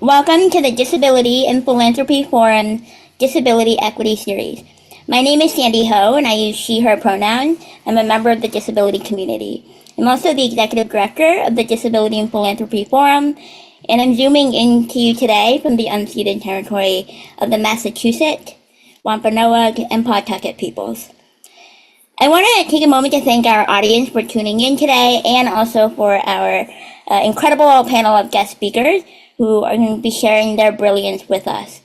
Welcome to the Disability and Philanthropy Forum Disability Equity Series. My name is Sandy Ho, and I use she, her pronouns. I'm a member of the disability community. I'm also the executive director of the Disability and Philanthropy Forum, and I'm zooming into you today from the unceded territory of the Massachusetts, Wampanoag, and Pawtucket peoples. I want to take a moment to thank our audience for tuning in today, and also for our incredible panel of guest speakers who are going to be sharing their brilliance with us.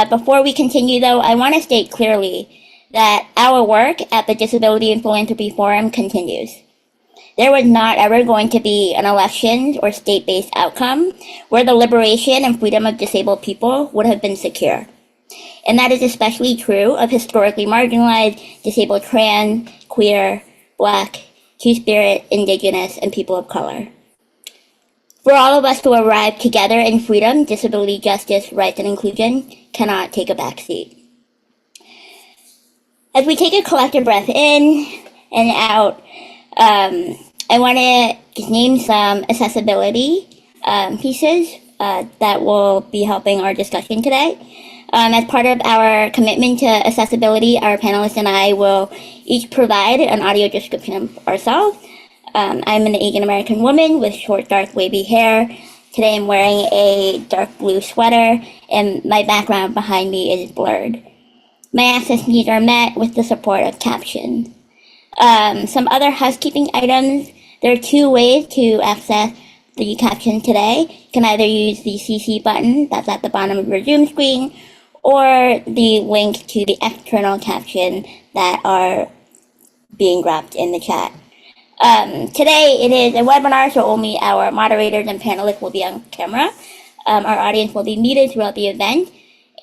Before we continue, though, I want to state clearly that our work at the Disability and Philanthropy Forum continues. There was not ever going to be an election or state-based outcome where the liberation and freedom of disabled people would have been secure. And that is especially true of historically marginalized, disabled trans, queer, Black, Two-Spirit, Indigenous, and people of color. For all of us to arrive together in freedom, disability, justice, rights, and inclusion cannot take a backseat. As we take a collective breath in and out, I want to just name some accessibility pieces that will be helping our discussion today. As part of our commitment to accessibility, our panelists and I will each provide an audio description of ourselves. I'm an Asian American woman with short, dark, wavy hair. Today I'm wearing a dark blue sweater, and my background behind me is blurred. My access needs are met with the support of captions. Some other housekeeping items. There are two ways to access the caption today. You can either use the CC button that's at the bottom of your Zoom screen, or the link to the external caption that are being dropped in the chat. Today it is a webinar, so only our moderators and panelists will be on camera. Our audience will be muted throughout the event,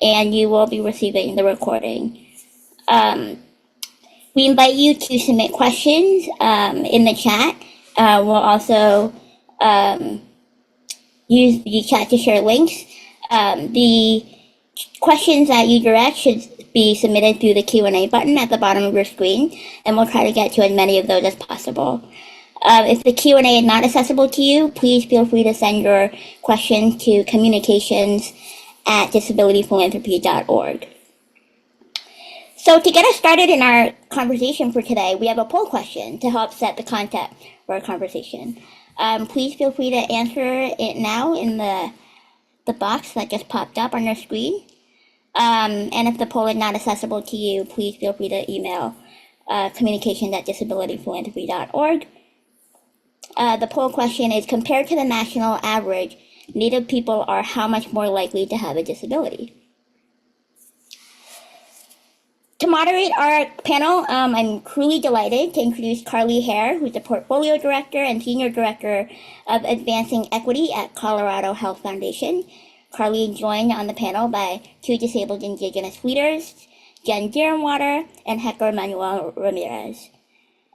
and you will be receiving the recording. We invite you to submit questions in the chat. We'll also use the chat to share links. The questions that you direct should be submitted through the Q&A button at the bottom of your screen, and we'll try to get to as many of those as possible. If the Q&A is not accessible to you, please feel free to send your questions to communications@disabilityphilanthropy.org. So to get us started in our conversation for today, we have a poll question to help set the context for our conversation. Please feel free to answer it now in the box that just popped up on your screen. And if the poll is not accessible to you, please feel free to email communications@disabilityphilanthropy.org. The poll question is, compared to the national average, Native people are how much more likely to have a disability? To moderate our panel, I'm truly delighted to introduce Carly Hare, who's the Portfolio Director and Senior Director of Advancing Equity at Colorado Health Foundation. Carly is joined on the panel by two disabled Indigenous leaders, Jen Deerinwater and Héctor Manuel Ramírez.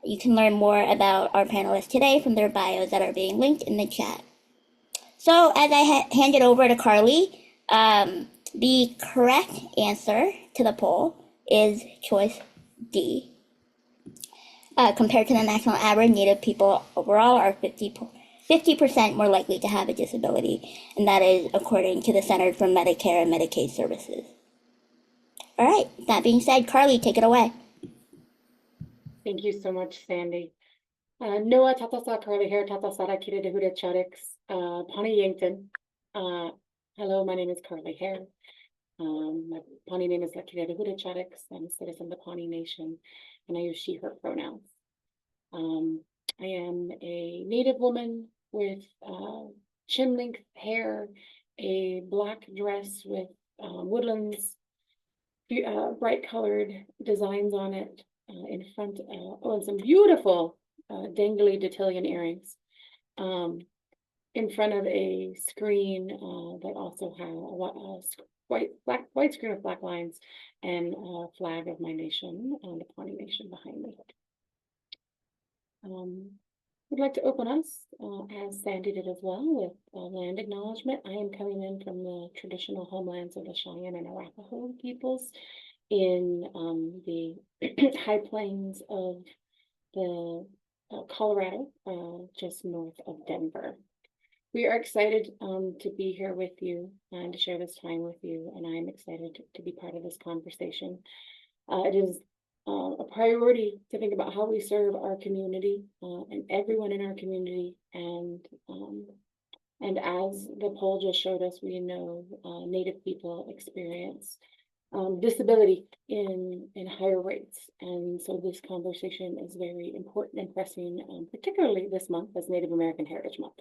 You can learn more about our panelists today from their bios that are being linked in the chat. So as I hand it over to Carly, the correct answer to the poll is choice D. Compared to the national average, Native people overall are 50% more likely to have a disability, and that is according to the Center for Medicare and Medicaid Services. All right, that being said, Carly, take it away. Thank you so much, Sandy. Noah Tatasa Carly Hare Tatasara Kiredehuda Chadix Pani Yankton. Hello, my name is Carly Hare. My Pawnee name is Kiredehuda Chadix. I'm a citizen of the Pawnee Nation, and I use she, her pronouns. I am a Native woman with chin-length hair, a black dress with woodlands, bright colored designs on it in front, and some beautiful dangly Dotilian earrings in front of a screen that also has a white screen with black lines and a flag of my nation, the Pawnee Nation behind me. Would like to open us, as Sandy did as well, with land acknowledgement. I am coming in from the traditional homelands of the Cheyenne and Arapaho peoples in the high plains of the Colorado, just north of Denver. We are excited to be here with you and to share this time with you, and I'm excited to be part of this conversation. It is a priority to think about how we serve our community and everyone in our community. And as the poll just showed us, we know Native people experience disability in higher rates. And so this conversation is very important and pressing, particularly this month as Native American Heritage Month.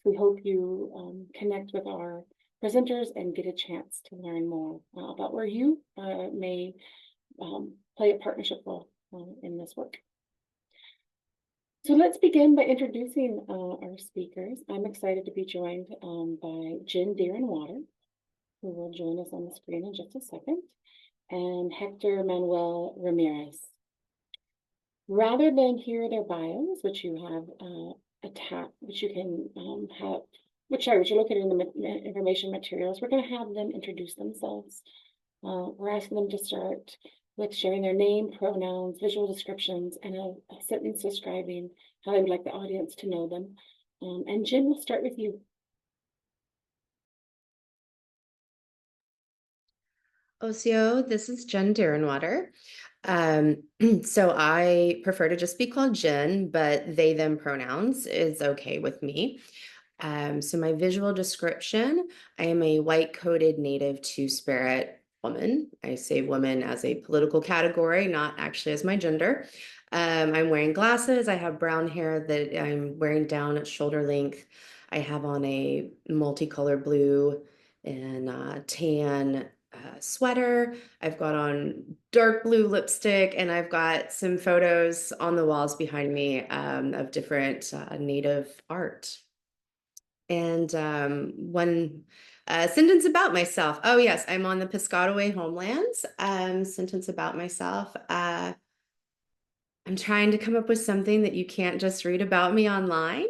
We hope you connect with our presenters and get a chance to learn more about where you may play a partnership role in this work. So let's begin by introducing our speakers. I'm excited to be joined by Deerinwater, who will join us on the screen in just a second, and Héctor Manuel Ramírez. Rather than hear their bios, which you have which you can which are located in the information materials, we're going to have them introduce themselves. We're asking them to start with sharing their name, pronouns, visual descriptions, and a sentence describing how they would like the audience to know them. And Jen, we'll start with you. OCO, this is Jen Deerinwater. So I prefer to just be called Jen, but they, them pronouns is okay with me. So my visual description, I am a white-coated Native Two-Spirit woman. I say woman as a political category, not actually as my gender. I'm wearing glasses. I have brown hair that I'm wearing down at shoulder length. I have on a multicolored blue and tan sweater. I've got on dark blue lipstick, and I've got some photos on the walls behind me of different Native art. And one sentence about myself. Oh, yes, I'm on the Piscataway homelands. Sentence about myself. I'm trying to come up with something that you can't just read about me online.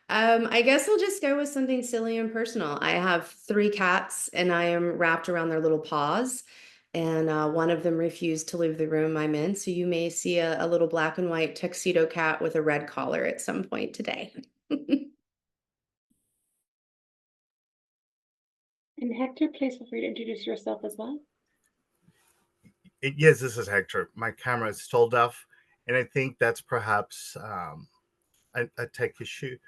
I guess I'll just go with something silly and personal. I have 3 cats, and I am wrapped around their little paws. And one of them refused to leave the room I'm in. So you may see a little black and white tuxedo cat with a red collar at some point today. And Héctor, please feel free to introduce yourself as well. Yes, this is Héctor. My camera is sold off, and I think that's perhaps a tech issue.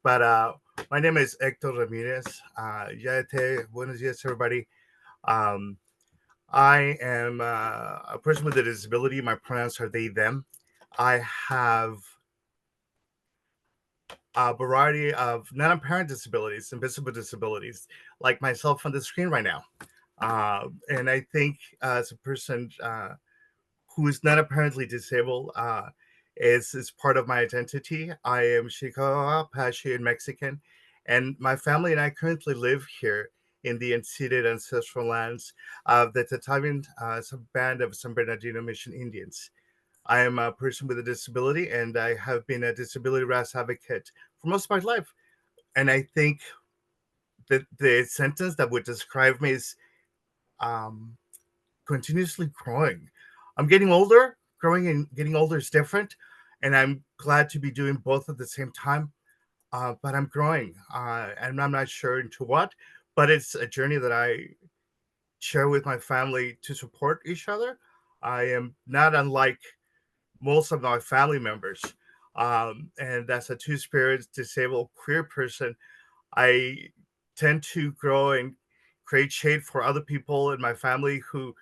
But my name is Héctor Ramírez. Buenos días, everybody. I am a person with a disability. My pronouns are they, them. I have a variety of non-apparent disabilities, invisible disabilities, like myself on the screen right now. And I think as a person who is not apparently disabled is part of my identity. I am Chicago, Apache, and Mexican, and my family and I currently live here in the unceded ancestral lands of the Tatavian band of San Bernardino Mission Indians. I am a person with a disability, and I have been a disability rights advocate for most of my life. And I think that the sentence that would describe me is continuously growing. I'm getting older. Growing and getting older is different, and I'm glad to be doing both at the same time. But I'm growing, and I'm not sure into what, but it's a journey that I share with my family to support each other. I am not unlike most of my family members, and as a two-spirit disabled queer person, I tend to grow and create shade for other people in my family who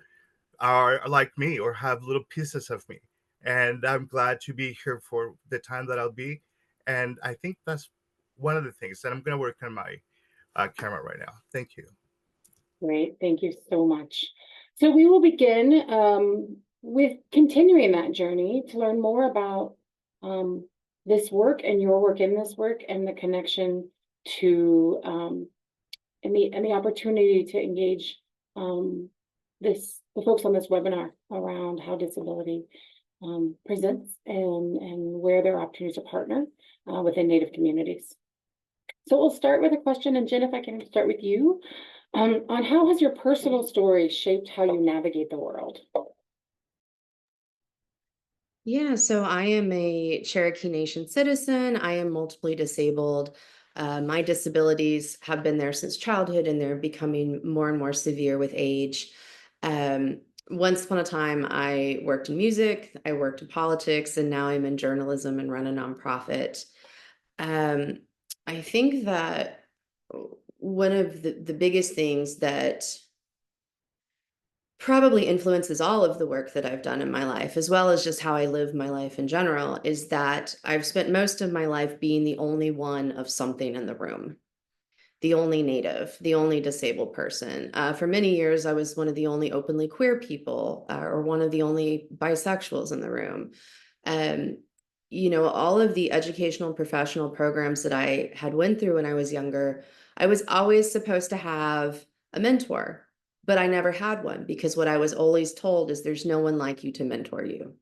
are like me or have little pieces of me. And I'm glad to be here for the time that I'll be. And I think that's one of the things that I'm going to work on my camera right now. Thank you. Great, thank you so much. So we will begin with continuing that journey to learn more about this work and your work in this work and the connection to and the opportunity to engage the folks on this webinar around how disability presents and where there are opportunities to partner within Native communities. So we'll start with a question, and Jen, if I can start with you, on how has your personal story shaped how you navigate the world? Yeah, so I am a Cherokee Nation citizen. I am multiply disabled. My disabilities have been there since childhood, and they're becoming more and more severe with age. Once upon a time, I worked in music, I worked in politics, and now I'm in journalism and run a nonprofit. Um, I think that one of the biggest things that probably influences all of the work that I've done in my life, as well as just how I live my life in general, is that I've spent most of my life being the only one of something in the room, the only Native, the only disabled person. For many years, I was one of the only openly queer people, or one of the only bisexuals in the room. Um, all of the educational and professional programs that I had went through when I was younger, I was always supposed to have a mentor, but I never had one, because what I was always told is there's no one like you to mentor you.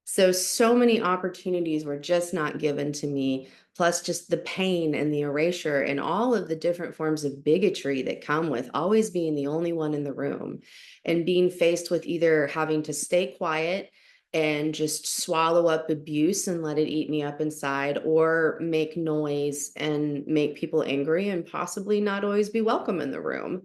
So many opportunities were just not given to me, plus just the pain and the erasure and all of the different forms of bigotry that come with always being the only one in the room, and being faced with either having to stay quiet and just swallow up abuse and let it eat me up inside, or make noise and make people angry and possibly not always be welcome in the room.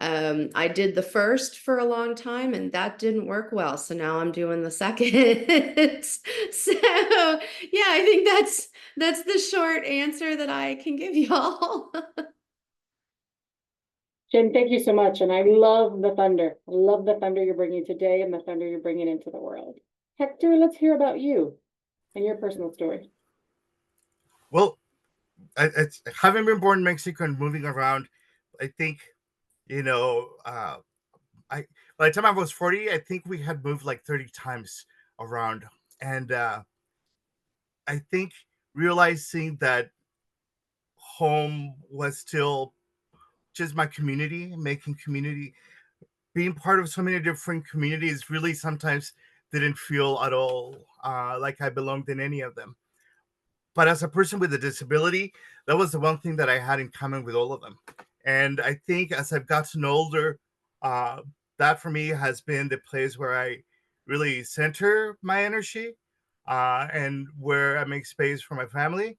I did the first for a long time, and that didn't work well. So now I'm doing the second. So yeah, I think that's the short answer that I can give y'all. Jen, thank you so much. And I love the thunder. I love the thunder you're bringing today and the thunder you're bringing into the world. Hector, let's hear about you and your personal story. Well, having been born in Mexico and moving around, I think, I by the time I was 40, I think we had moved like 30 times around. And I think realizing that home was still just my community, making community, being part of so many different communities really sometimes didn't feel at all like I belonged in any of them. But as a person with a disability, that was the one thing that I had in common with all of them. And I think as I've gotten older, uh, that for me has been the place where I really center my energy, and where I make space for my family.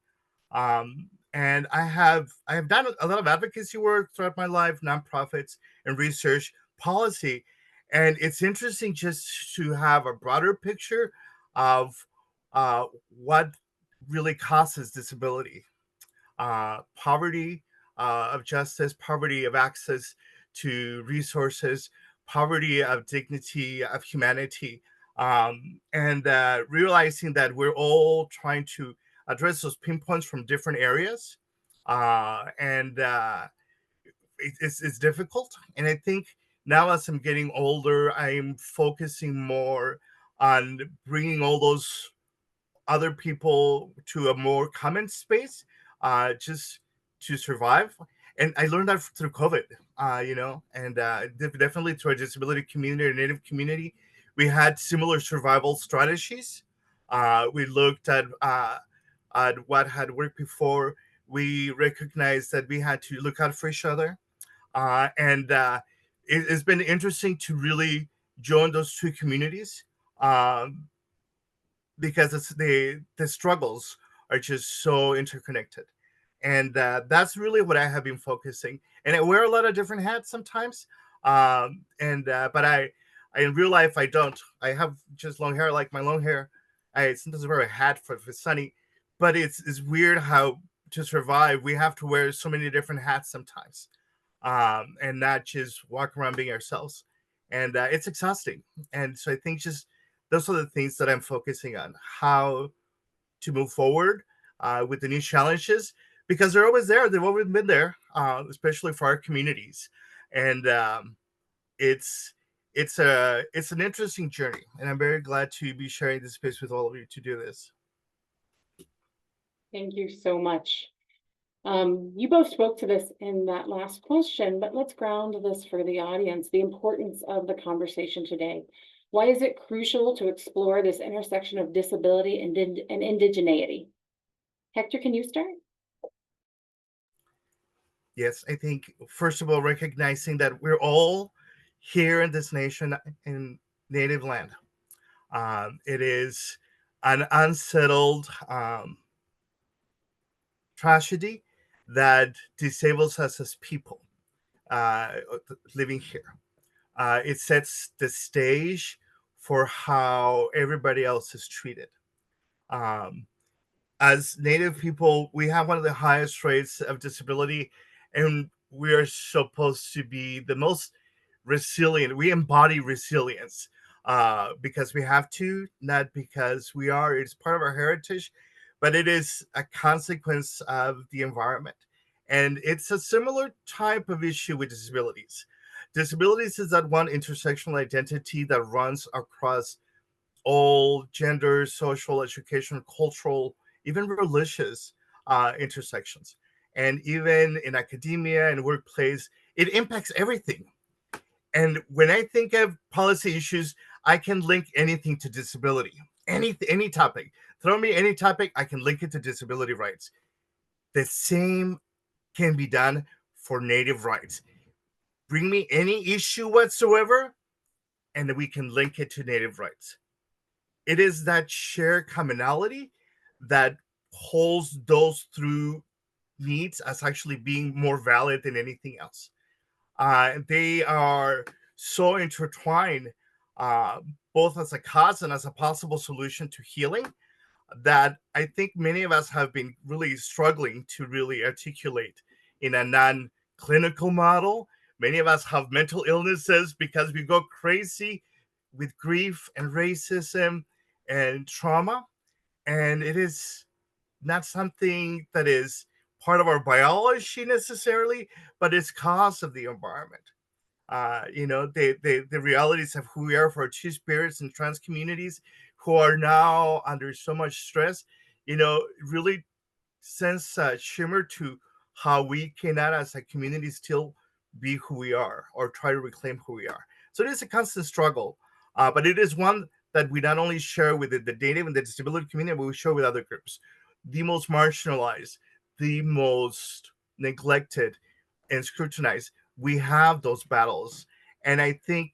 And I have done a lot of advocacy work throughout my life, nonprofits and research policy. And it's interesting just to have a broader picture of what really causes disability, poverty of justice, poverty of access to resources, poverty of dignity, of humanity, and realizing that we're all trying to address those pinpoints from different areas. And it's difficult. And I think now as I'm getting older, I'm focusing more on bringing all those other people to a more common space, just to survive. And I learned that through COVID, and definitely through our disability community and Native community. We had similar survival strategies. We looked at what had worked before. We recognized that we had to look out for each other. And It's been interesting to really join those two communities. Um, because the struggles are just so interconnected, and that's really what I have been focusing. And I wear a lot of different hats sometimes, and but I in real life I don't. I have just long hair, like my long hair. I sometimes wear a hat for it's sunny, but it's weird how to survive we have to wear so many different hats sometimes, and not just walk around being ourselves. And it's exhausting. And so I think just those are the things that I'm focusing on, how to move forward with the new challenges, because they're always there. They've always been there, especially for our communities. And it's it's an interesting journey, and I'm very glad to be sharing this space with all of you to do this. Thank you so much. You both spoke to this in that last question, but let's ground this for the audience, the importance of the conversation today. Why is it crucial to explore this intersection of disability and indigeneity? Hector, can you start? Yes, I think first of all, recognizing that we're all here in this nation in native land. It is an unsettled tragedy that disables us as people uh, living here. It sets the stage for how everybody else is treated. Um, as Native people, we have one of the highest rates of disability, and we are supposed to be the most resilient. We embody resilience because we have to, not because we are. It's part of our heritage, but it is a consequence of the environment. And it's a similar type of issue with disabilities. Disabilities is that one intersectional identity that runs across all gender, social, educational, cultural, even religious intersections. And even in academia and workplace, it impacts everything. And when I think of policy issues, I can link anything to disability, any topic. Throw me any topic, I can link it to disability rights. The same can be done for Native rights. Bring me any issue whatsoever, and we can link it to Native rights. It is that shared commonality that holds those through needs as actually being more valid than anything else. They are so intertwined, both as a cause and as a possible solution to healing, that I think many of us have been really struggling to really articulate in a non-clinical model. Many of us have mental illnesses because we go crazy with grief and racism and trauma. And it is not something that is part of our biology necessarily, but it's cause of the environment. The realities of who we are for our two spirits and trans communities who are now under so much stress, really sends a shimmer to how we cannot as a community still be who we are or try to reclaim who we are. So it is a constant struggle, but it is one that we not only share with the Native and the disability community, but we share with other groups. The most marginalized, the most neglected and scrutinized, we have those battles. And I think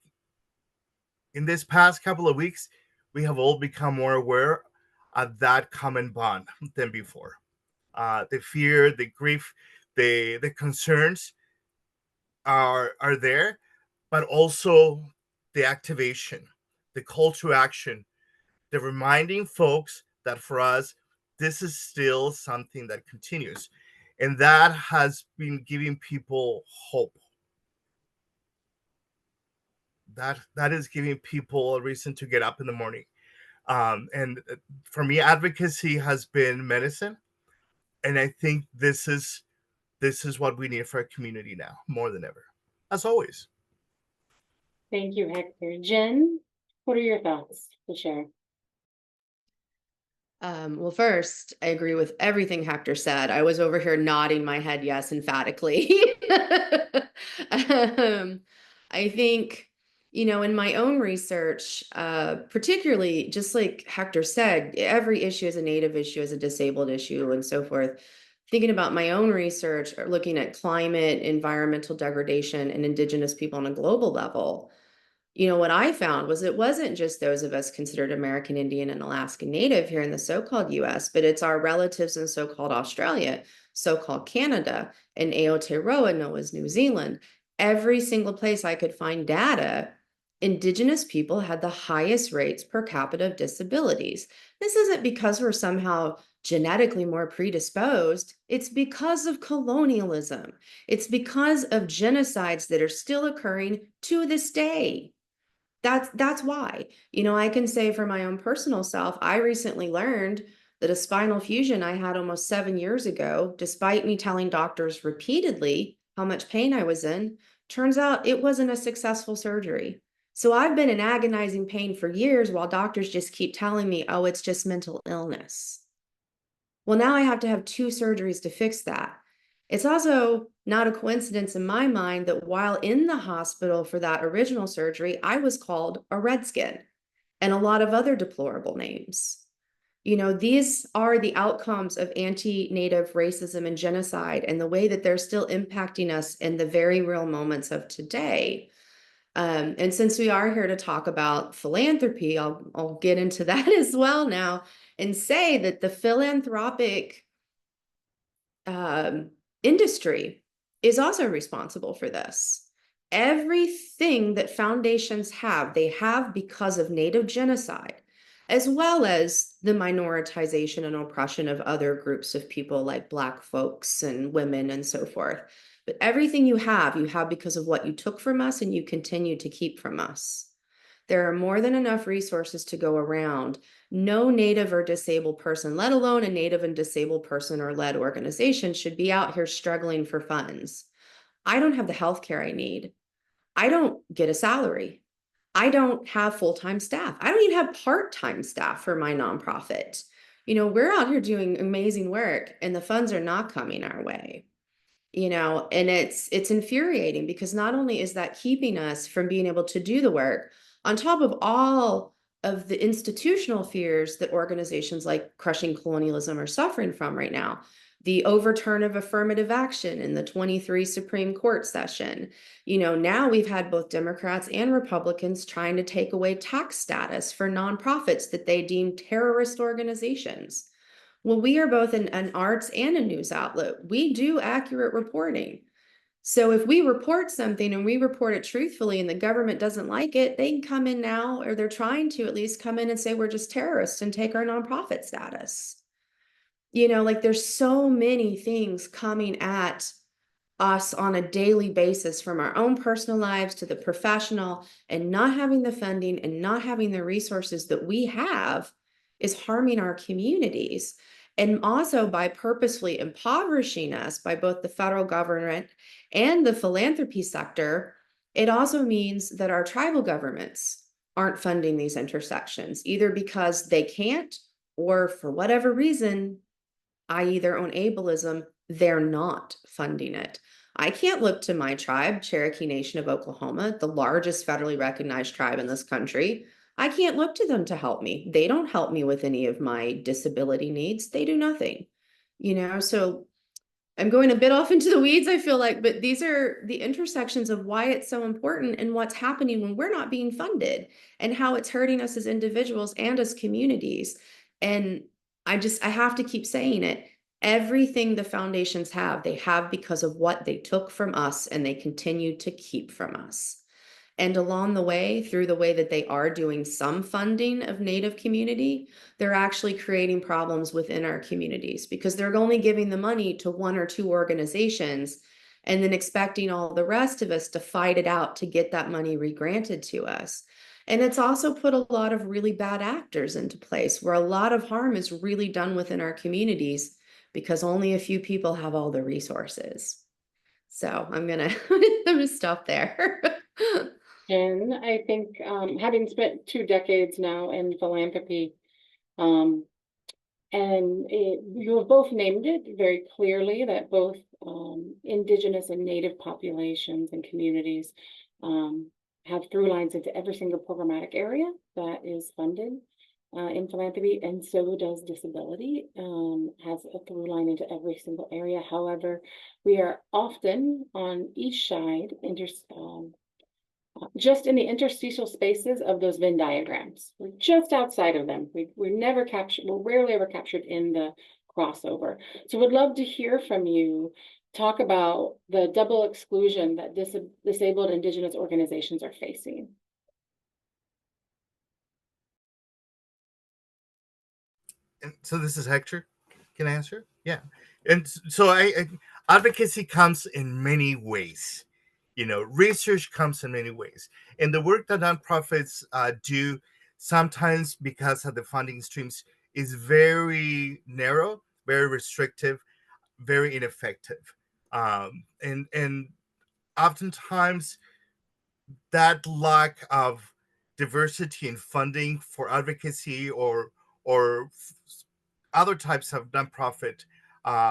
in this past couple of weeks, we have all become more aware of that common bond than before. The fear, the grief, the concerns are there, but also the activation, the call to action, the reminding folks that for us, this is still something that continues. And that has been giving people hope. That is giving people a reason to get up in the morning. And for me, advocacy has been medicine. And I think this is what we need for our community now, more than ever, as always. Thank you, Héctor. Jen, what are your thoughts to share? Well, first, I agree with everything Hector said. I was over here nodding my head yes emphatically. I think, in my own research, particularly just like Hector said, every issue is a Native issue, is a disabled issue, and so forth. Thinking about my own research, or looking at climate, environmental degradation, and Indigenous people on a global level, what I found was it wasn't just those of us considered American Indian and Alaskan Native here in the so-called US, but it's our relatives in so-called Australia, so-called Canada, and Aotearoa, known as New Zealand. Every single place I could find data, Indigenous people had the highest rates per capita of disabilities. This isn't because we're somehow genetically more predisposed. It's because of colonialism. It's because of genocides that are still occurring to this day. That's why. I can say for my own personal self, I recently learned that a spinal fusion I had almost 7 years ago, despite me telling doctors repeatedly how much pain I was in, turns out it wasn't a successful surgery. So I've been in agonizing pain for years while doctors just keep telling me, oh, it's just mental illness. Well, now I have to have 2 surgeries to fix that. It's also not a coincidence in my mind that while in the hospital for that original surgery, I was called a redskin and a lot of other deplorable names. These are the outcomes of anti-Native racism and genocide and the way that they're still impacting us in the very real moments of today. And since we are here to talk about philanthropy, I'll get into that as well now and say that the philanthropic industry is also responsible for this. Everything that foundations have, they have because of Native genocide, as well as the minoritization and oppression of other groups of people like Black folks and women and so forth. But everything you have because of what you took from us and you continue to keep from us. There are more than enough resources to go around. No Native or disabled person, let alone a Native and disabled person or led organization, should be out here struggling for funds. I don't have the healthcare I need. I don't get a salary. I don't have full-time staff. I don't even have part-time staff for my nonprofit. We're out here doing amazing work and the funds are not coming our way. And it's infuriating because not only is that keeping us from being able to do the work, on top of all of the institutional fears that organizations like Crushing Colonialism are suffering from right now, the overturn of affirmative action in the 23 Supreme Court session. Now we've had both Democrats and Republicans trying to take away tax status for nonprofits that they deem terrorist organizations. Well, we are both an arts and a news outlet. We do accurate reporting. So if we report something and we report it truthfully and the government doesn't like it, they can come in now, or they're trying to at least come in and say we're just terrorists and take our nonprofit status. There's so many things coming at us on a daily basis, from our own personal lives to the professional, and not having the funding and not having the resources that we have is harming our communities. And also by purposefully impoverishing us by both the federal government and the philanthropy sector, it also means that our tribal governments aren't funding these intersections, either because they can't or for whatever reason, i.e. their own ableism, they're not funding it. I can't look to my tribe, Cherokee Nation of Oklahoma, the largest federally recognized tribe in this country. I can't look to them to help me. They don't help me with any of my disability needs. They do nothing, so I'm going a bit off into the weeds, I feel like, but these are the intersections of why it's so important and what's happening when we're not being funded and how it's hurting us as individuals and as communities. And I have to keep saying it. Everything the foundations have, they have because of what they took from us and they continue to keep from us. And along the way, through the way that they are doing some funding of Native community, they're actually creating problems within our communities because they're only giving the money to one or two organizations and then expecting all the rest of us to fight it out to get that money regranted to us. And it's also put a lot of really bad actors into place where a lot of harm is really done within our communities because only a few people have all the resources. So I'm gonna stop there. And I think having spent 2 decades now in philanthropy, and you have both named it very clearly that both Indigenous and Native populations and communities have through lines into every single programmatic area that is funded in philanthropy, and so does disability, has a through line into every single area. However, we are often on each side just in the interstitial spaces of those Venn diagrams. We're just outside of them. We're never captured, we're rarely ever captured in the crossover. So would love to hear from you, talk about the double exclusion that disabled Indigenous organizations are facing. And so this is Hector. Can I answer? Yeah. And so advocacy comes in many ways. Research comes in many ways. And the work that nonprofits do, sometimes because of the funding streams, is very narrow, very restrictive, very ineffective. And oftentimes that lack of diversity in funding for advocacy or other types of nonprofit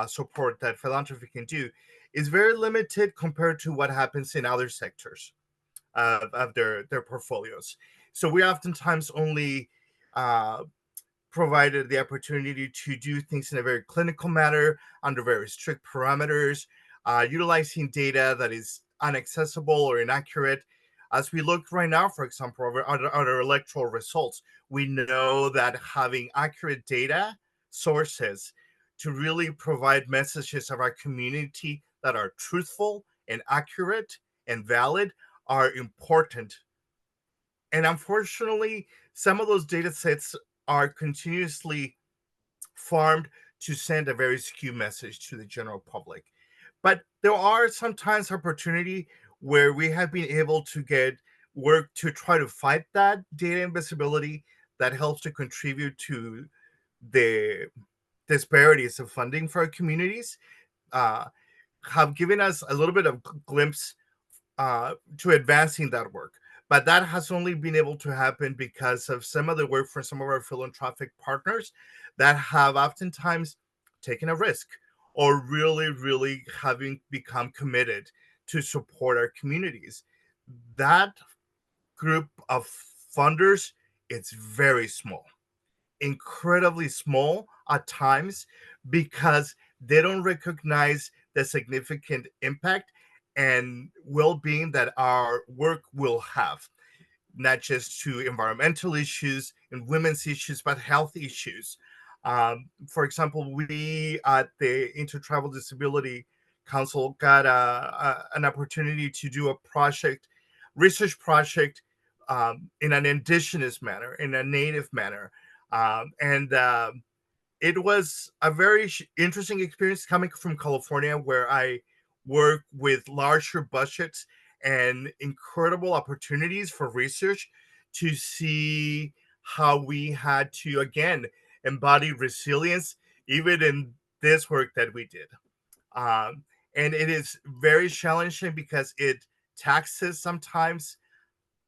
support that philanthropy can do is very limited compared to what happens in other sectors of their portfolios. So we oftentimes only provided the opportunity to do things in a very clinical manner under very strict parameters, utilizing data that is inaccessible or inaccurate. As we look right now, for example, at our electoral results, we know that having accurate data sources to really provide messages of our community that are truthful and accurate and valid are important. And unfortunately, some of those data sets are continuously farmed to send a very skewed message to the general public. But there are sometimes opportunity where we have been able to get work to try to fight that data invisibility that helps to contribute to the disparities of funding for our communities, uh, have given us a little bit of glimpse to advancing that work. But that has only been able to happen because of some of the work from some of our philanthropic partners that have oftentimes taken a risk or really, really having become committed to support our communities. That group of funders, it's very small, incredibly small at times, because they don't recognize the significant impact and well-being that our work will have, not just to environmental issues and women's issues, but health issues. For example, we at the Intertribal Disability Council got an opportunity to do a research project, in an indigenous manner, in a native manner. And It was a very interesting experience coming from California, where I work with larger budgets and incredible opportunities for research, to see how we had to, again, embody resilience even in this work that we did. Um, and it is very challenging because it taxes sometimes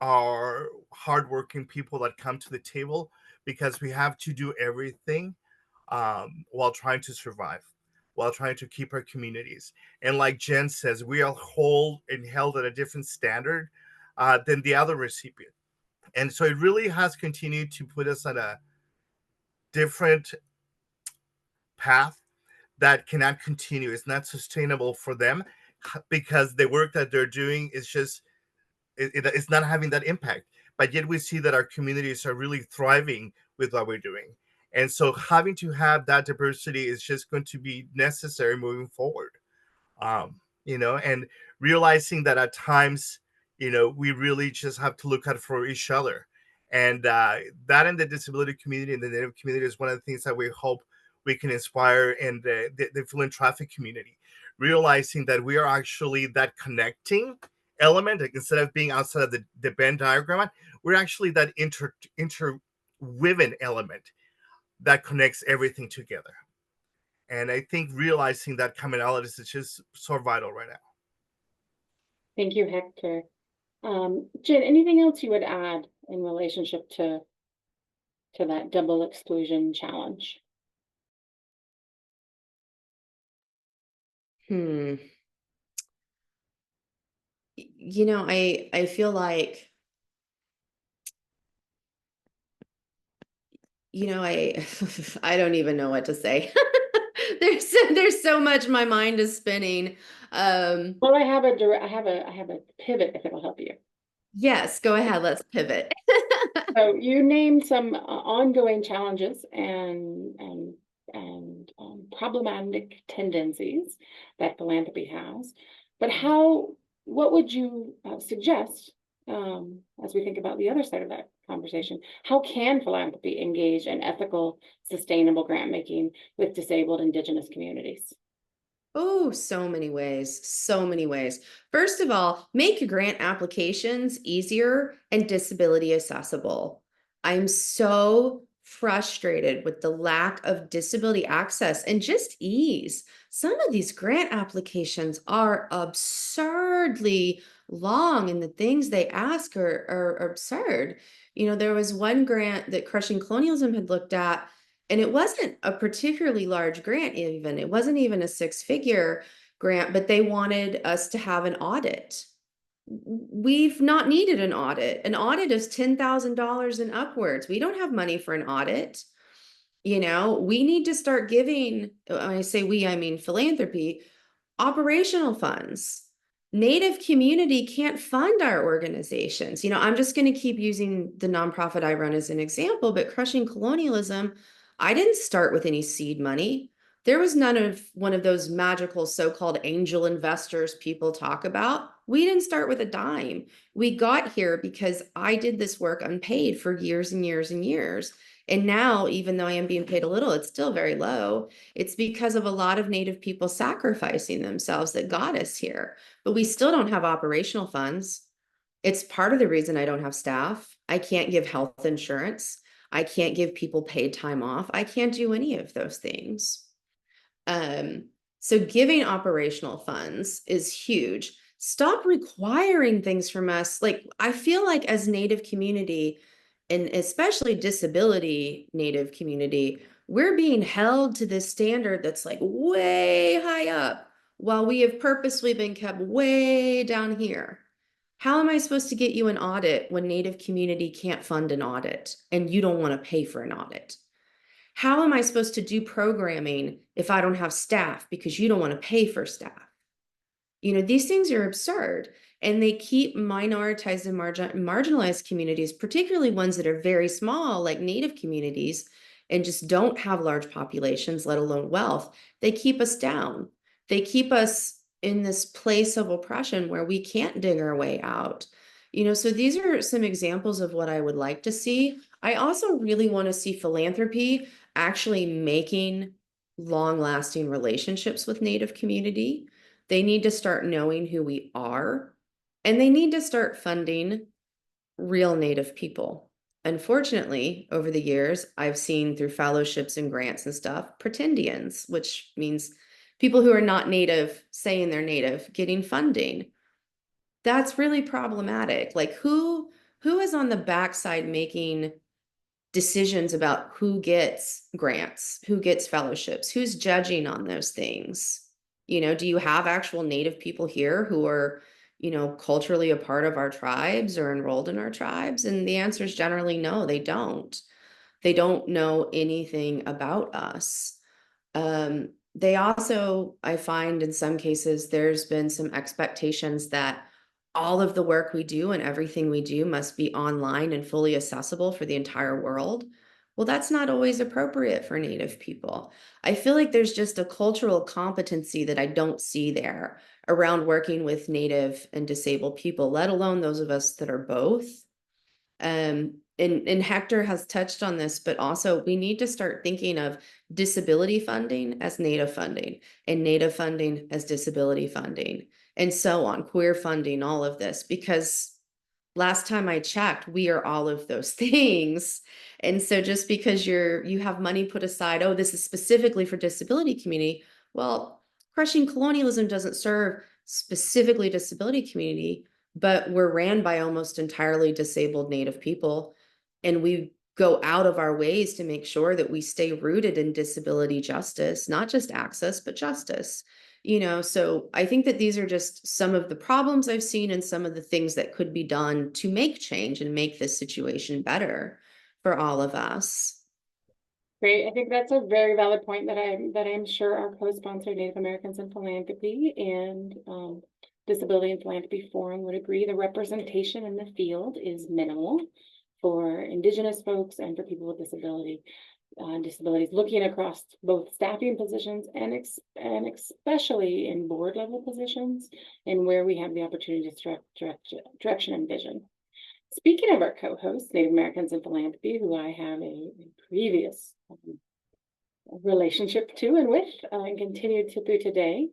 our hardworking people that come to the table, because we have to do everything, while trying to survive, while trying to keep our communities. And like Jen says, we are held at a different standard than the other recipient. And so it really has continued to put us on a different path that cannot continue. It's not sustainable for them, because the work that they're doing is just, it's not having that impact. But yet we see that our communities are really thriving with what we're doing. And so having to have that diversity is just going to be necessary moving forward. And realizing that at times, we really just have to look out for each other. And that in the disability community and the Native community is one of the things that we hope we can inspire in the philanthropic community, realizing that we are actually that connecting element. Like, instead of being outside of the Venn diagram, we're actually that interwoven element that connects everything together. And I think realizing that commonality is just so vital right now. Thank you, Héctor. Jen, anything else you would add in relationship to that double exclusion challenge? I feel like, I don't even know what to say. There's so much my mind is spinning. Well, I have a pivot, if it'll help you. Yes, go ahead. Let's pivot. So you named some ongoing challenges and problematic tendencies that philanthropy has, but what would you suggest, as we think about the other side of that conversation? How can philanthropy engage in ethical, sustainable grant making with disabled Indigenous communities? Oh, so many ways, so many ways. First of all, make grant applications easier and disability accessible. I'm so frustrated with the lack of disability access and just ease. Some of these grant applications are absurdly long, and the things they ask are absurd. There was one grant that Crushing Colonialism had looked at, and it wasn't a particularly large grant even. It wasn't even a six-figure grant, but they wanted us to have an audit. We've not needed an audit. An audit is $10,000 and upwards. We don't have money for an audit. We need to start giving, when I say we, I mean philanthropy, operational funds. Native community can't fund our organizations. I'm just going to keep using the nonprofit I run as an example, but Crushing Colonialism, I didn't start with any seed money. There was none of one of those magical so-called angel investors people talk about. We didn't start with a dime. We got here because I did this work unpaid for years and years and years. And now, even though I am being paid a little, it's still very low. It's because of a lot of Native people sacrificing themselves that got us here. But we still don't have operational funds. It's part of the reason I don't have staff. I can't give health insurance. I can't give people paid time off. I can't do any of those things. So giving operational funds is huge. Stop requiring things from us. Like, I feel like as Native community, and especially disability Native community, we're being held to this standard that's like way high up, while we have purposely been kept way down here. How am I supposed to get you an audit when Native community can't fund an audit and you don't want to pay for an audit? How am I supposed to do programming if I don't have staff because you don't want to pay for staff? You know, these things are absurd, and they keep minoritized and marginalized communities, particularly ones that are very small, like Native communities, and just don't have large populations, let alone wealth. They keep us down. They keep us in this place of oppression where we can't dig our way out. You know, so these are some examples of what I would like to see. I also really want to see philanthropy actually making long-lasting relationships with Native community. They need to start knowing who we are, and they need to start funding real Native people. Unfortunately, over the years, I've seen through fellowships and grants and stuff, pretendians, which means people who are not Native saying they're Native getting funding. That's really problematic. Like, who is on the backside making decisions about who gets grants, who gets fellowships, who's judging on those things? You know, do you have actual Native people here who are, you know, culturally a part of our tribes or enrolled in our tribes? And the answer is generally no, they don't. They don't know anything about us. They also, I find in some cases, there's been some expectations that all of the work we do and everything we do must be online and fully accessible for the entire world. Well, that's not always appropriate for Native people. I feel like there's just a cultural competency that I don't see there around working with Native and disabled people, let alone those of us that are both. And Hector has touched on this, but also we need to start thinking of disability funding as Native funding and Native funding as disability funding, and so on, queer funding, all of this, because last time I checked, we are all of those things. And so just because you have money put aside, oh, this is specifically for disability community. Well, crushing colonialism doesn't serve specifically disability community, but we're ran by almost entirely disabled Native people. And we go out of our ways to make sure that we stay rooted in disability justice, not just access, but justice. You know, so I think that these are just some of the problems I've seen and some of the things that could be done to make change and make this situation better for all of us. Great. I think that's a very valid point that I'm sure our co-sponsor Native Americans in Philanthropy and Disability and Philanthropy Forum would agree. The representation in the field is minimal for Indigenous folks and for people with disabilities, looking across both staffing positions and especially in board level positions and where we have the opportunity to direction and vision. Speaking of our co-hosts, Native Americans in Philanthropy, who I have a previous relationship to and with and continued to through today,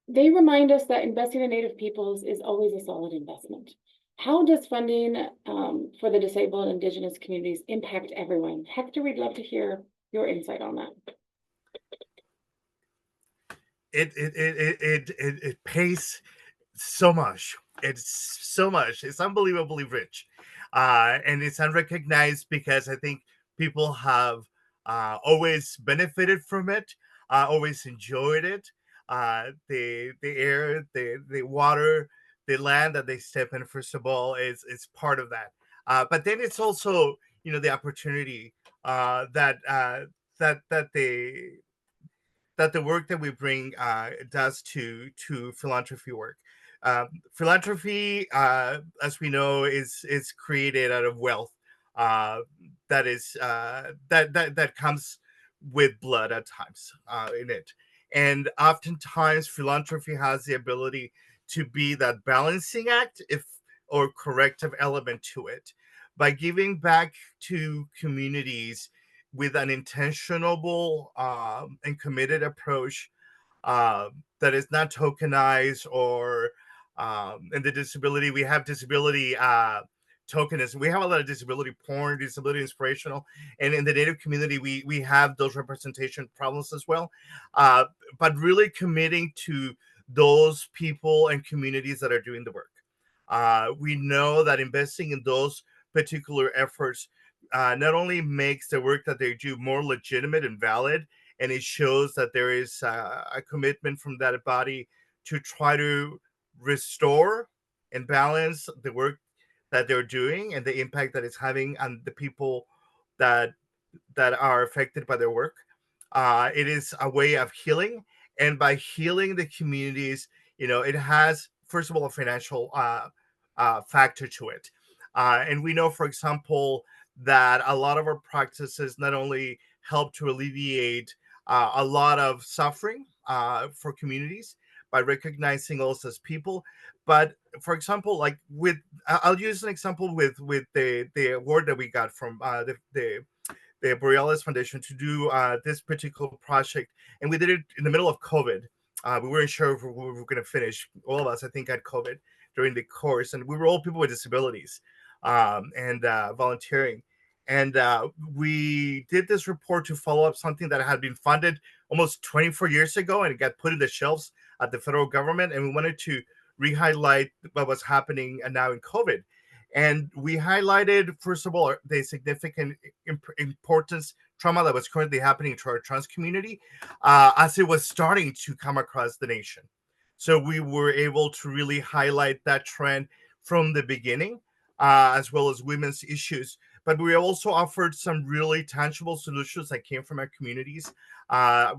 they remind us that investing in Native peoples is always a solid investment. How does funding for the disabled Indigenous communities impact everyone? Hector, we'd love to hear your insight on that. It pays so much. It's so much. It's unbelievably rich, and it's unrecognized because I think people have always benefited from it, always enjoyed it. The air, the water, the land that they step in, first of all, is part of that. But then it's also, you know, the opportunity that the work that we bring does to philanthropy work. Philanthropy, as we know, is created out of wealth that is that comes with blood at times in it. And oftentimes, philanthropy has the ability to be that balancing act, if or corrective element to it, by giving back to communities with an intentional and committed approach uh, that is not tokenized or in the disability. We have disability tokenism. We have a lot of disability porn, disability inspirational, and in the Native community, we have those representation problems as well. Uh, but really committing to those people and communities that are doing the work. We know that investing in those particular efforts not only makes the work that they do more legitimate and valid, and it shows that there is a commitment from that body to try to restore and balance the work that they're doing and the impact that it's having on the people that are affected by their work. It is a way of healing, and by healing the communities, it has first of all a financial factor to it. And we know, for example, that a lot of our practices not only help to alleviate a lot of suffering for communities by recognizing us as people, but for example, like with I'll use an example with the award that we got from the Borealis Foundation to do this particular project, and we did it in the middle of COVID. We weren't sure if we were going to finish. All of us, I think, had COVID during the course, and we were all people with disabilities and volunteering. And we did this report to follow up something that had been funded almost 24 years ago, and it got put in the shelves at the federal government. And we wanted to re-highlight what was happening now in COVID. And we highlighted, first of all, the significant importance trauma that was currently happening to our trans community as it was starting to come across the nation. So we were able to really highlight that trend from the beginning, as well as women's issues. But we also offered some really tangible solutions that came from our communities.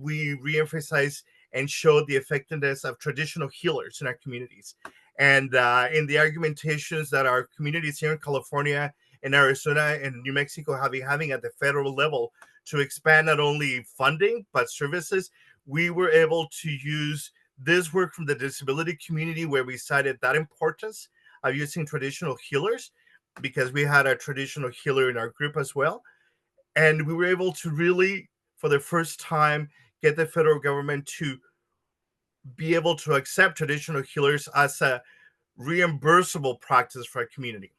We reemphasized and showed the effectiveness of traditional healers in our communities. And in the argumentations that our communities here in California and Arizona and New Mexico have been having at the federal level to expand not only funding but services, we were able to use this work from the disability community where we cited that importance of using traditional healers because we had a traditional healer in our group as well. And we were able to really, for the first time, get the federal government to be able to accept traditional healers as a reimbursable practice for our community.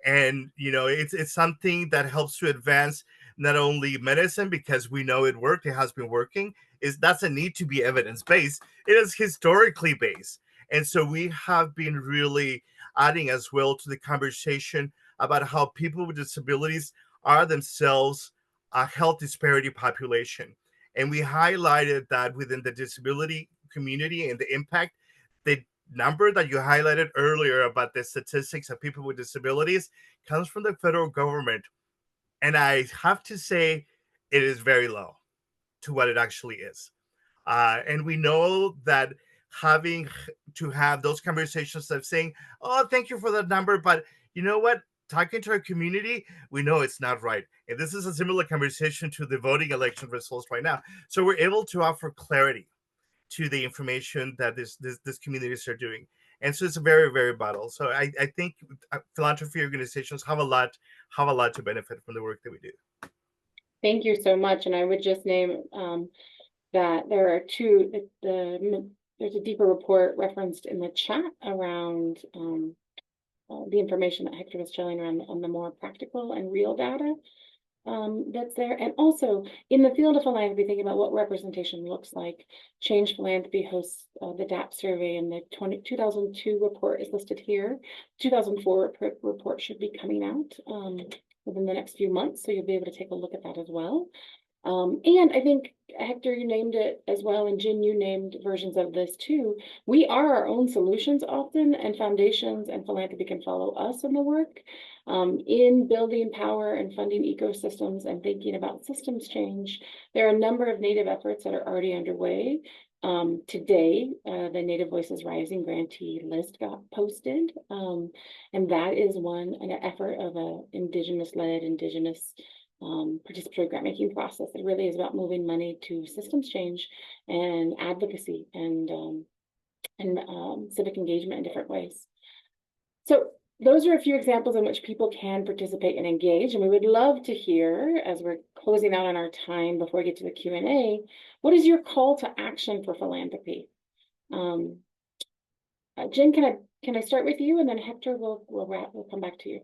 And it's something that helps to advance not only medicine because we know it worked, it has been working. It doesn't need to be evidence-based, it is historically based. And so we have been really adding as well to the conversation about how people with disabilities are themselves a health disparity population. And we highlighted that within the disability community and the impact, the number that you highlighted earlier about the statistics of people with disabilities comes from the federal government. And I have to say, it is very low to what it actually is. And we know that having to have those conversations of saying, oh, thank you for that number, but you know what? Talking to our community, we know it's not right. And this is a similar conversation to the voting election results right now. So we're able to offer clarity to the information that this communities are doing. And so it's very, very vital. So I think philanthropy organizations have a lot to benefit from the work that we do. Thank you so much. And I would just name that there are two, there's a deeper report referenced in the chat around the information that Héctor was sharing around on the more practical and real data that's there. And also in the field of philanthropy, thinking about what representation looks like. Change Philanthropy hosts the DAP survey, and the 2002 report is listed here. 2004 report should be coming out within the next few months, so you'll be able to take a look at that as well. And I think, Héctor, you named it as well, and Jen, you named versions of this too. We are our own solutions often, and foundations and philanthropy can follow us in the work in building power and funding ecosystems and thinking about systems change. There are a number of Native efforts that are already underway. Today, the Native Voices Rising grantee list got posted, and that is an effort of a Indigenous-led, Indigenous participatory grant making process. It really is about moving money to systems change and advocacy and civic engagement in different ways. So those are a few examples in which people can participate and engage, and we would love to hear, as we're closing out on our time before we get to the Q&A, what is your call to action for philanthropy? Jen, can I start with you, and then Héctor we'll come back to you.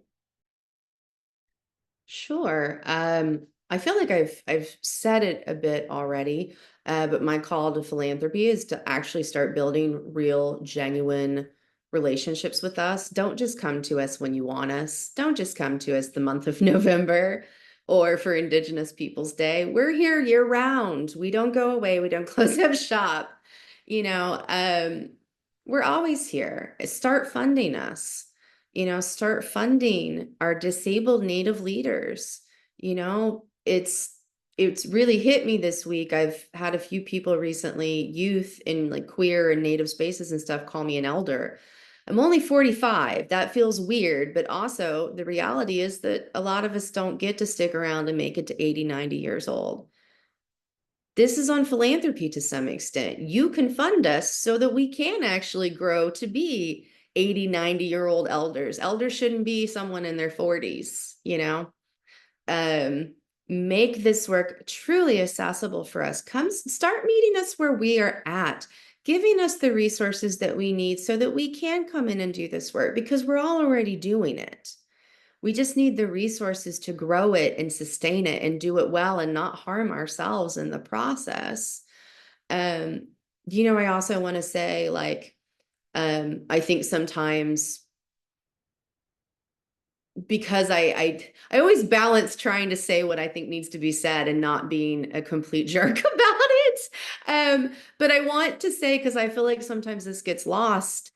Sure. I feel like I've said it a bit already, but my call to philanthropy is to actually start building real, genuine relationships with us. Don't just come to us when you want us. Don't just come to us the month of November or for Indigenous Peoples Day. We're here year round. We don't go away. We don't close up shop. You know, we're always here. Start funding us. Start funding our disabled Native leaders. It's really hit me this week. I've had a few people recently, youth in like queer and Native spaces and stuff, call me an elder. I'm only 45. That feels weird, but also the reality is that a lot of us don't get to stick around and make it to 80, 90 years old. This is on philanthropy to some extent. You can fund us so that we can actually grow to be 80, 90-year-old elders. Elders shouldn't be someone in their 40s, make this work truly accessible for us. Come start meeting us where we are at, giving us the resources that we need so that we can come in and do this work, because we're all already doing it. We just need the resources to grow it and sustain it and do it well and not harm ourselves in the process. I also want to say, I think sometimes, because I always balance trying to say what I think needs to be said and not being a complete jerk about it. But I want to say, because I feel like sometimes this gets lost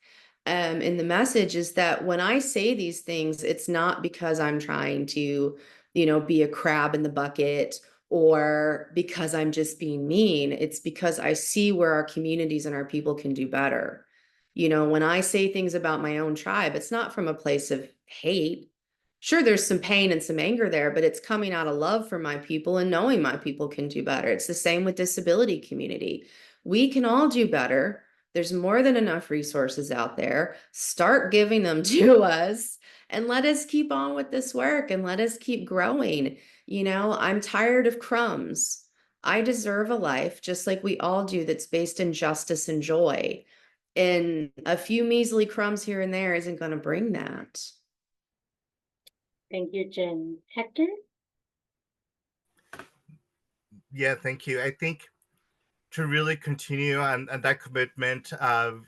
in the message, is that when I say these things, it's not because I'm trying to, be a crab in the bucket, or because I'm just being mean. It's because I see where our communities and our people can do better. When I say things about my own tribe, it's not from a place of hate. Sure, there's some pain and some anger there, but it's coming out of love for my people and knowing my people can do better. It's the same with disability community. We can all do better. There's more than enough resources out there. Start giving them to us and let us keep on with this work and let us keep growing. I'm tired of crumbs. I deserve a life just like we all do that's based in justice and joy. And a few measly crumbs here and there isn't going to bring that. Thank you, Jen. Héctor? Yeah, thank you. I think to really continue on that commitment of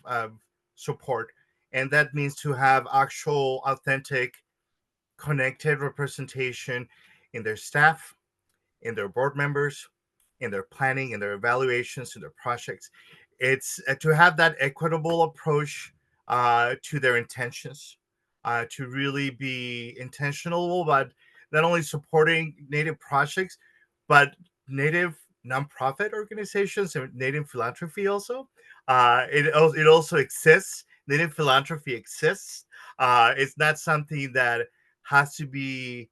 support, and that means to have actual, authentic, connected representation in their staff, in their board members, in their planning, in their evaluations, in their projects. It's to have that equitable approach to their intentions, to really be intentional about not only supporting Native projects, but Native nonprofit organizations and Native philanthropy also. It also exists. Native philanthropy exists. It's not something that has to be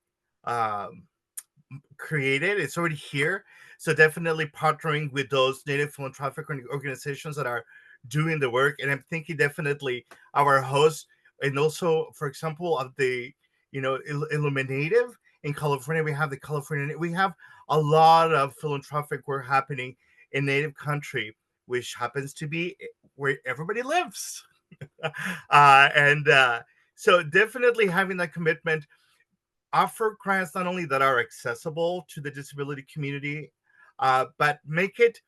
created. It's already here. So definitely partnering with those Native philanthropic organizations that are doing the work. And I'm thinking definitely our hosts, and also, for example, of the, Illuminative in California. We have a lot of philanthropic work happening in Native country, which happens to be where everybody lives. So definitely having that commitment, offer grants not only that are accessible to the disability community, but make it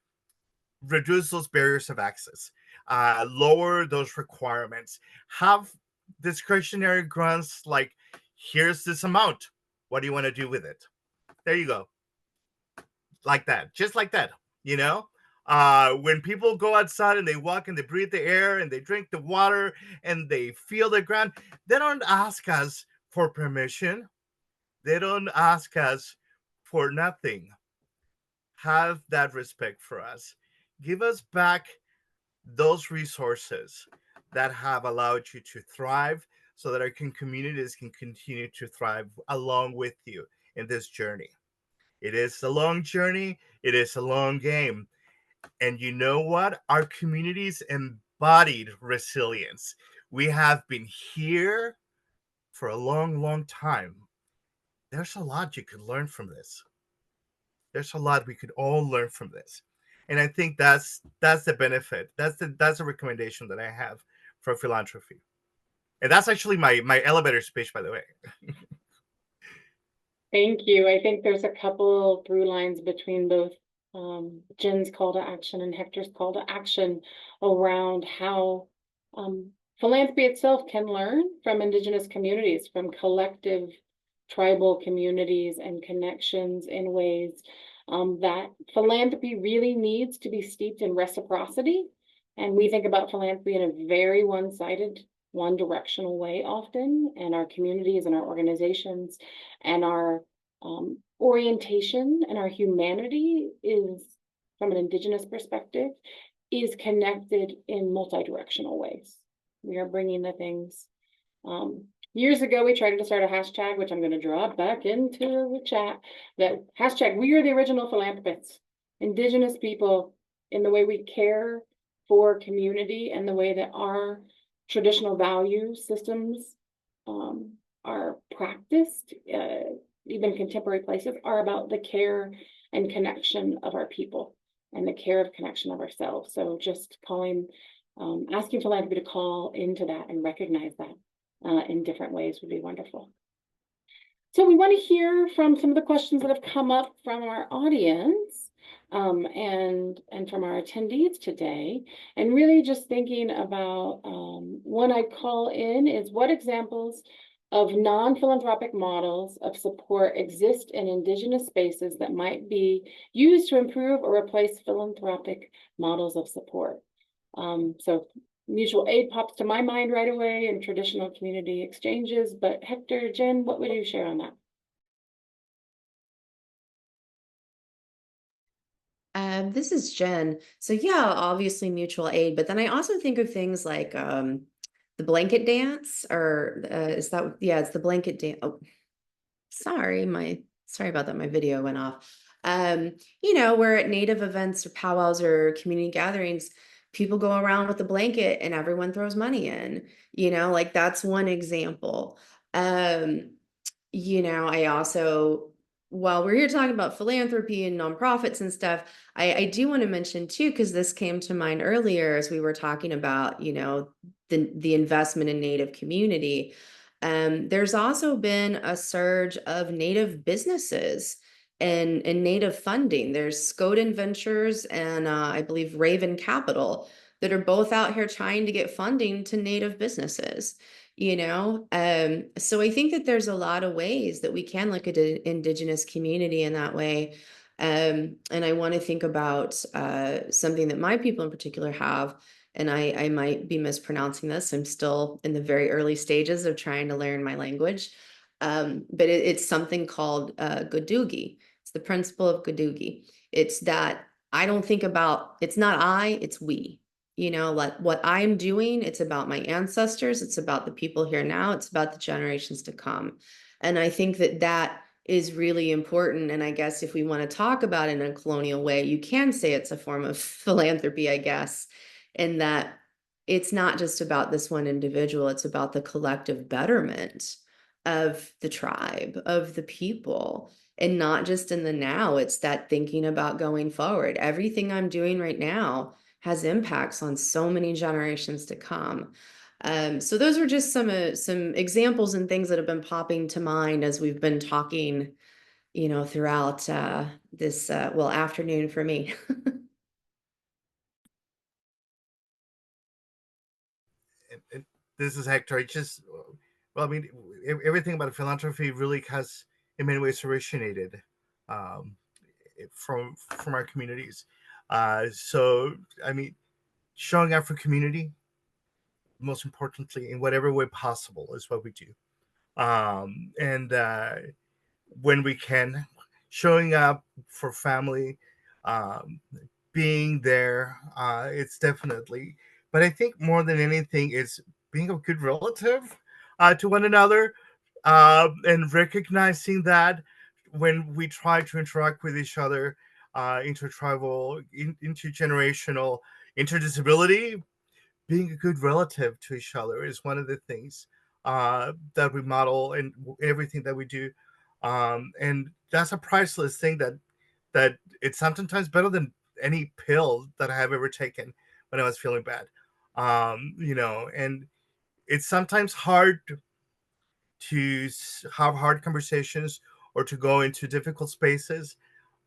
reduce those barriers of access, lower those requirements, have discretionary grants like, here's this amount. What do you want to do with it? There you go. Like that, just like that, when people go outside and they walk and they breathe the air and they drink the water and they feel the ground, they don't ask us for permission. They don't ask us for nothing. Have that respect for us. Give us back those resources that have allowed you to thrive, so that our communities can continue to thrive along with you in this journey. It is a long journey. It is a long game. And you know what? Our communities embodied resilience. We have been here for a long, long time. There's a lot you could learn from this. There's a lot we could all learn from this. And I think that's the benefit. That's the recommendation that I have for philanthropy. And that's actually my elevator speech, by the way. Thank you. I think there's a couple through lines between both Jen's call to action and Hector's call to action around how philanthropy itself can learn from Indigenous communities, from collective tribal communities and connections in ways that philanthropy really needs to be steeped in reciprocity. And we think about philanthropy in a very one-sided, one-directional way often, and our communities and our organizations and our orientation and our humanity is, from an Indigenous perspective, is connected in multi-directional ways. We are bringing the things. Years ago, we tried to start a hashtag, which I'm going to draw back into the chat, that hashtag, we are the original philanthropists, Indigenous people, in the way we care for community and the way that our traditional value systems are practiced, even contemporary places, are about the care and connection of our people and the care of connection of ourselves. So just asking philanthropy to call into that and recognize that in different ways would be wonderful. So we want to hear from some of the questions that have come up from our audience and from our attendees today, and really just thinking about one I call in is, what examples of non-philanthropic models of support exist in Indigenous spaces that might be used to improve or replace philanthropic models of support? So mutual aid pops to my mind right away, and traditional community exchanges, but Hector, Jen, what would you share on that? This is Jen. So yeah, obviously mutual aid, but then I also think of things like the blanket dance, or is that, yeah, it's the blanket dance. Oh, sorry about that. My video went off. Where at Native events or powwows or community gatherings, people go around with a blanket and everyone throws money in, like that's one example. I also, while we're here talking about philanthropy and nonprofits and stuff, I do want to mention too, because this came to mind earlier as we were talking about, the investment in Native community. There's also been a surge of Native businesses and Native funding. There's Skoden Ventures and I believe Raven Capital that are both out here trying to get funding to Native businesses. So I think that there's a lot of ways that we can look at an Indigenous community in that way. And I want to think about something that my people in particular have, and I might be mispronouncing this. I'm still in the very early stages of trying to learn my language. But it's something called Godugi. It's the principle of Godugi. It's that I don't think about, it's not I, it's we. Like what I'm doing, it's about my ancestors, it's about the people here now, it's about the generations to come. And I think that that is really important. And I guess if we want to talk about it in a colonial way, you can say it's a form of philanthropy, I guess, in that it's not just about this one individual, it's about the collective betterment of the tribe, of the people, and not just in the now. It's that thinking about going forward. Everything I'm doing right now has impacts on so many generations to come. So those are just some examples and things that have been popping to mind as we've been talking, throughout this afternoon for me. This is Héctor. Everything about philanthropy really has, in many ways, originated from our communities. Showing up for community, most importantly, in whatever way possible, is what we do. And when we can, showing up for family, being there, it's definitely. But I think more than anything is being a good relative to one another, and recognizing that when we try to interact with each other, intertribal, intergenerational, interdisability, being a good relative to each other is one of the things that we model in everything that we do. And that's a priceless thing that it's sometimes better than any pill that I have ever taken when I was feeling bad. And it's sometimes hard to have hard conversations or to go into difficult spaces,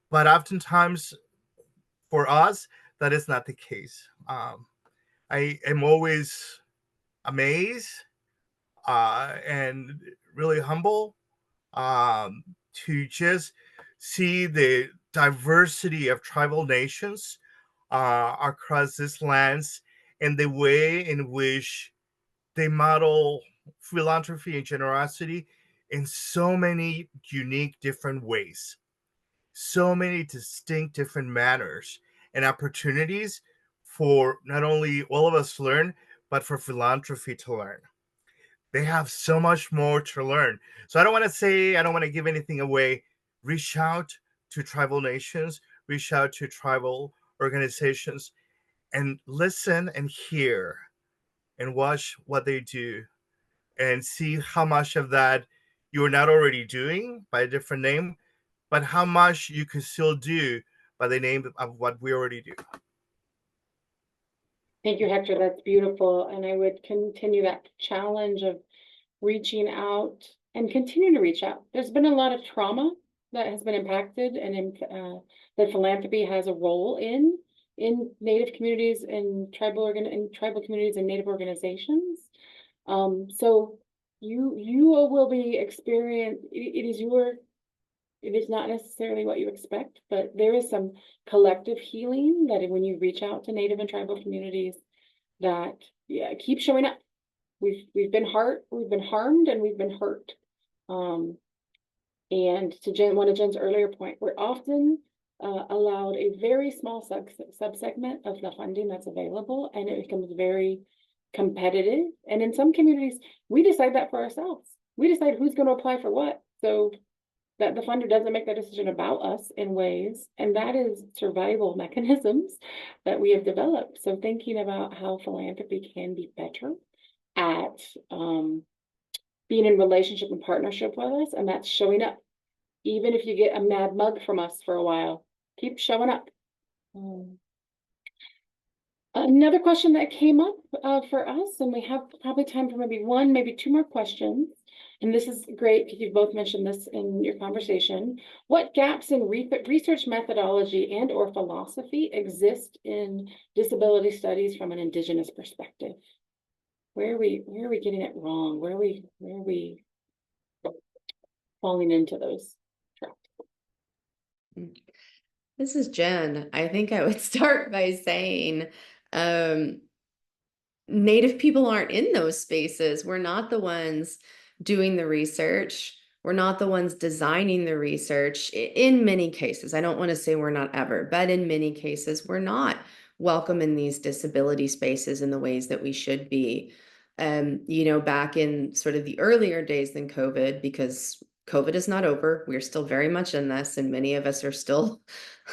but oftentimes for us, that is not the case. I am always amazed and really humble to just see the diversity of tribal nations across this lands and the way in which they model philanthropy and generosity in so many unique different ways, so many distinct different manners and opportunities for not only all of us to learn, but for philanthropy to learn. They have so much more to learn. So I don't want to give anything away. Reach out to tribal nations, reach out to tribal organizations, and listen and hear and watch what they do and see how much of that you're not already doing by a different name, but how much you can still do by the name of what we already do. Thank you, Hector. That's beautiful. And I would continue that challenge of reaching out and continue to reach out. There's been a lot of trauma that has been impacted, and that philanthropy has a role in Native communities and tribal communities and Native organizations. So you will be it is not necessarily what you expect, but there is some collective healing that when you reach out to Native and tribal communities, that keep showing up. We've been harmed, and we've been hurt. And to one of Jen's earlier point, we're often allowed a very small subsegment of the funding that's available, and it becomes very competitive. And in some communities, we decide that for ourselves. We decide who's going to apply for what, so that the funder doesn't make that decision about us in ways, and that is survival mechanisms that we have developed. So thinking about how philanthropy can be better at being in relationship and partnership with us, and that's showing up. Even if you get a mad mug from us for a while, keep showing up. Another question that came up for us, and we have probably time for maybe two more questions. And this is great because you've both mentioned this in your conversation. What gaps in research methodology and or philosophy exist in disability studies from an Indigenous perspective? Where are we getting it wrong? Where are we falling into those traps? This is Jen. I think I would start by saying Native people aren't in those spaces. We're not the ones doing the research. We're not the ones designing the research. In many cases, I don't want to say we're not ever, but in many cases, we're not welcome in these disability spaces in the ways that we should be. Back in sort of the earlier days than COVID, because COVID is not over. We're still very much in this, and many of us are still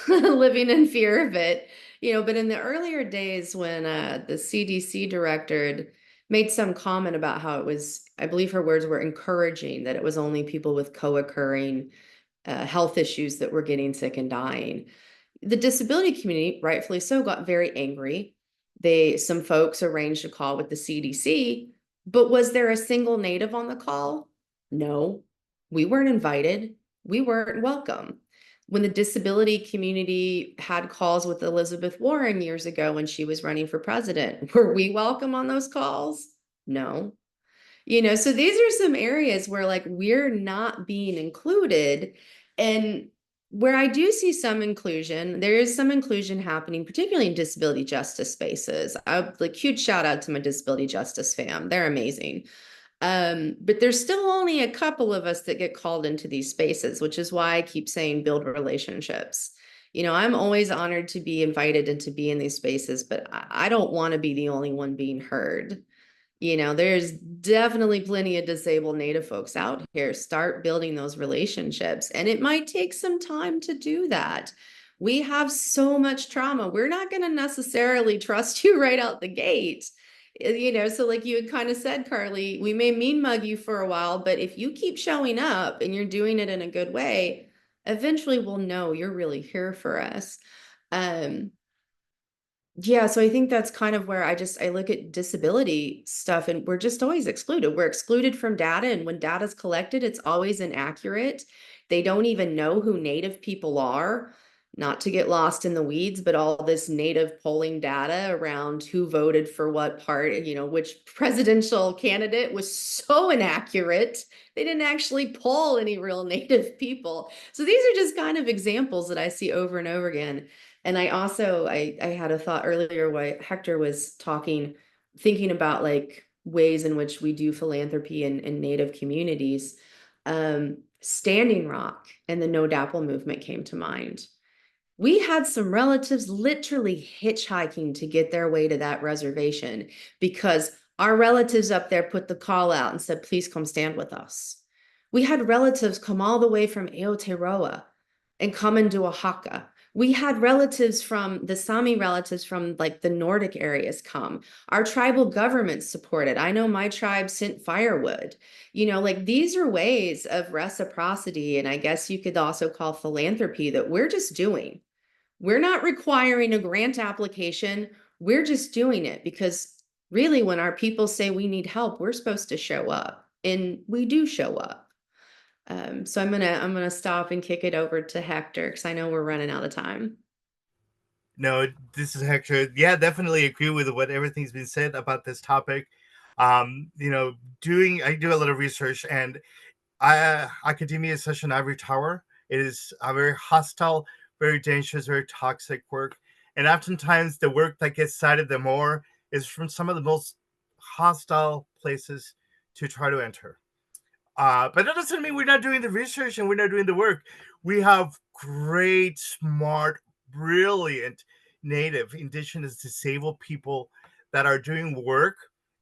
living in fear of it. But in the earlier days when the CDC director made some comment about how it was, I believe her words were encouraging that it was only people with co-occurring health issues that were getting sick and dying. The disability community, rightfully so, got very angry. Some folks arranged a call with the CDC, but was there a single Native on the call? No, we weren't invited. We weren't welcome. When the disability community had calls with Elizabeth Warren years ago when she was running for president, were we welcome on those calls? No. So these are some areas where we're not being included. And where I do see some inclusion, there is some inclusion happening, particularly in disability justice spaces. Huge shout out to my disability justice fam. They're amazing. But there's still only a couple of us that get called into these spaces, which is why I keep saying build relationships. I'm always honored to be invited and to be in these spaces, but I don't want to be the only one being heard. You know, there's definitely plenty of disabled Native folks out here. Start building those relationships. And it might take some time to do that. We have so much trauma. We're not going to necessarily trust you right out the gate. You know, so like you had kind of said, Carly, we may mean mug you for a while, but if you keep showing up and you're doing it in a good way, eventually we'll know you're really here for us. Yeah, so I think that's kind of where I look at disability stuff and we're just always excluded. We're excluded from data, and when data's collected, it's always inaccurate. They don't even know who Native people are, not to get lost in the weeds, but all this Native polling data around who voted for what part, you know, which presidential candidate was so inaccurate. They didn't actually poll any real Native people. So these are just kind of examples that I see over and over again. And I also, I had a thought earlier while Héctor was talking, thinking about like ways in which we do philanthropy in Native communities. Standing Rock and the No Dapple movement came to mind. We had some relatives literally hitchhiking to get their way to that reservation because our relatives up there put the call out and said, please come stand with us. We had relatives come all the way from Aotearoa and come into Oaxaca. We had relatives from the Sami relatives from like the Nordic areas come. Our tribal government supported. I know my tribe sent firewood. You know, like these are ways of reciprocity. And I guess you could also call philanthropy that we're just doing. We're not requiring a grant application. We're just doing it because really when our people say we need help, we're supposed to show up, and we do show up. So I'm gonna stop and kick it over to Héctor because I know we're running out of time. No, this is Hector. Yeah, definitely agree with what everything's been said about this topic. You know, I do a lot of research, and academia is such an ivory tower. It is a very hostile, very dangerous, very toxic work. And oftentimes the work that gets cited the more is from some of the most hostile places to try to enter. But that doesn't mean we're not doing the research and we're not doing the work. We have great, smart, brilliant Native, Indigenous, disabled people that are doing work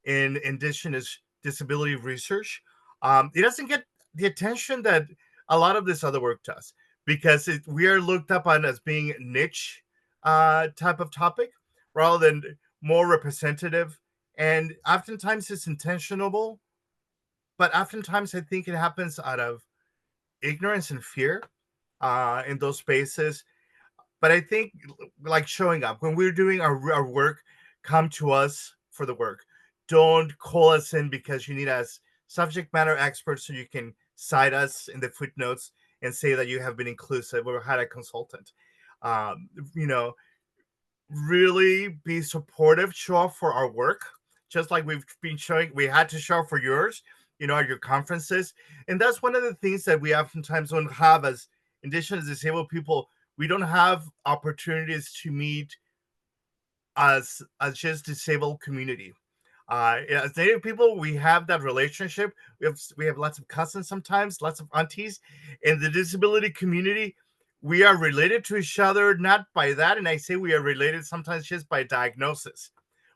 in Indigenous disability research. It doesn't get the attention that a lot of this other work does because we are looked up on as being niche type of topic rather than more representative. And oftentimes it's intentional, but oftentimes I think it happens out of ignorance and fear in those spaces. But I think like showing up when we're doing our work, come to us for the work. Don't call us in because you need us subject matter experts so you can cite us in the footnotes and say that you have been inclusive or had a consultant. You know, really be supportive, show up for our work, just like we've been showing. We had to show up for yours, you know, at your conferences. And that's one of the things that we oftentimes don't have as Indigenous disabled people. We don't have opportunities to meet as just disabled community. As Native people, we have that relationship. We have lots of cousins sometimes, lots of aunties. In the disability community, we are related to each other, not by that. And I say we are related sometimes just by diagnosis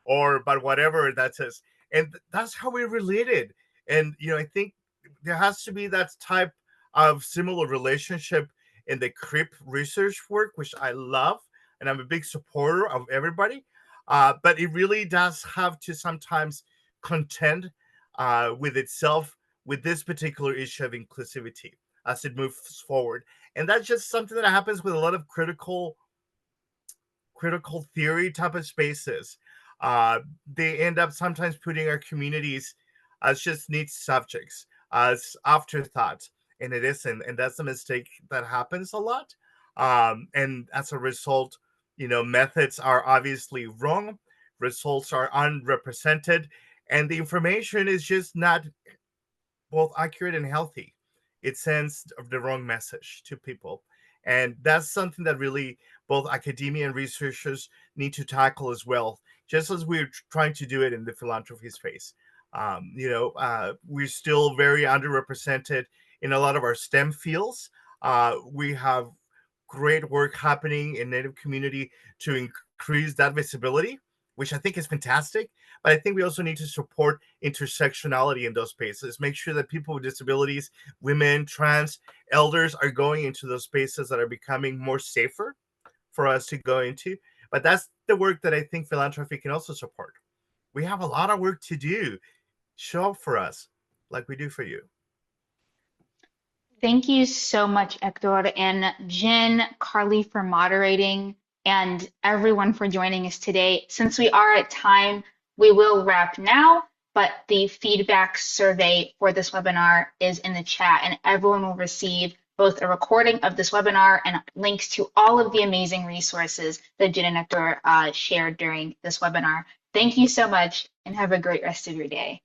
or by whatever that is. And that's how we're related. And, you know, I think there has to be that type of similar relationship in the CRIP research work, which I love. And I'm a big supporter of everybody. But it really does have to sometimes contend with itself with this particular issue of inclusivity as it moves forward. And that's just something that happens with a lot of critical theory type of spaces. They end up sometimes putting our communities as just neat subjects, as afterthoughts, and it isn't. And that's a mistake that happens a lot. And as a result, you know, methods are obviously wrong, results are unrepresented, and the information is just not both accurate and healthy. It sends the wrong message to people. And that's something that really both academia and researchers need to tackle as well, just as we're trying to do it in the philanthropy space. We're still very underrepresented in a lot of our STEM fields. We have great work happening in Native community to increase that visibility. which I think is fantastic. But I think we also need to support intersectionality in those spaces, make sure that people with disabilities, women, trans, elders are going into those spaces that are becoming more safer for us to go into. But that's the work that I think philanthropy can also support. We have a lot of work to do. Show up for us like we do for you. Thank you so much, Héctor, and Jen, Carly for moderating, and everyone for joining us today. Since we are at time, we will wrap now, but the feedback survey for this webinar is in the chat, and everyone will receive both a recording of this webinar and links to all of the amazing resources that Jen and Héctor shared during this webinar. Thank you so much, and have a great rest of your day.